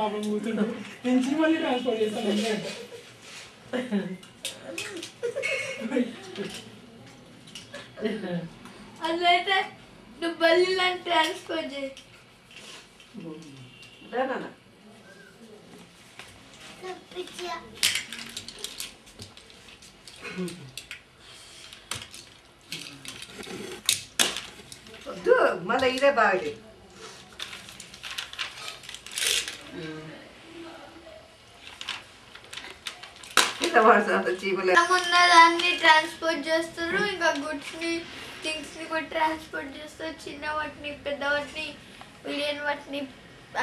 పాపం కూర్చుంటే నేను చీమల్ని ట్రాన్స్పోర్ట్ చేస్తాను అట్లయితే నువ్వు బల్లిలను ట్రాన్స్ఫర్ చేయి. వద్దు మళ్ళీ ఇదే బాగా ఉన్న దాన్ని ట్రాన్స్పోర్ట్ చేస్తారు, ఇంకా గుడ్స్ ని థింగ్స్ ని కూడా ట్రాన్స్పోర్ట్ చేస్తారు. చిన్న వాటిని పెద్ద వాటిని మిలియన్ వాటిని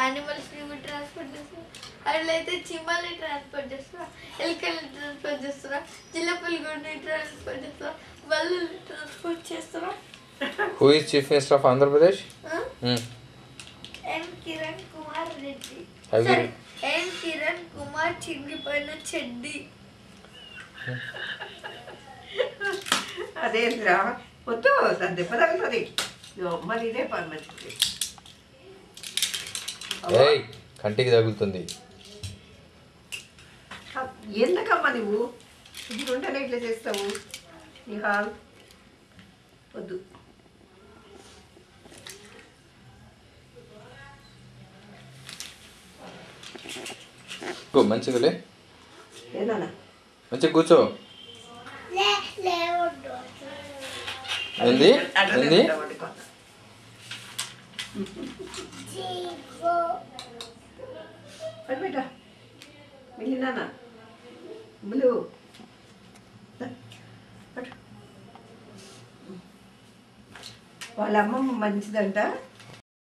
యానిమల్స్ ని కూడా ట్రాన్స్పోర్ట్ చేస్తారు. అట్లయితే చీమల్ని ట్రాన్స్పోర్ట్ చేస్తారా, ఎలుకల్ని ట్రాన్స్పోర్ట్ చేస్తారా, జిల్లపుల్లి గుడిని ట్రాన్స్పోర్ట్ చేస్తారా, బల్లుని ట్రాన్స్పోర్ట్ చేస్తారా? Who is Chief Minister of Andhra Pradesh? N Kiran Kumar Reddy. Have you? N Kiran Kumar చిరిగిపోయిన చెడ్డి. అదేంద్రా వద్దు దాని దెబ్బ తగ్గుతుంది. మరి ఇదే పని మంచిది. ఏయ్ కంటికి తగులుతుంది. ఎందుకమ్మా నువ్వు ఇది ఉంటేనే ఇట్లా చేస్తావు? నీ హాల్ వద్దు. మంచిదిలే, ఏదన్నా మంచిగా కూర్చో. ఏంది ఏంది బేటా వెళ్ళినా బ్లూ వాళ్ళ అమ్మమ్మ మంచిదంట.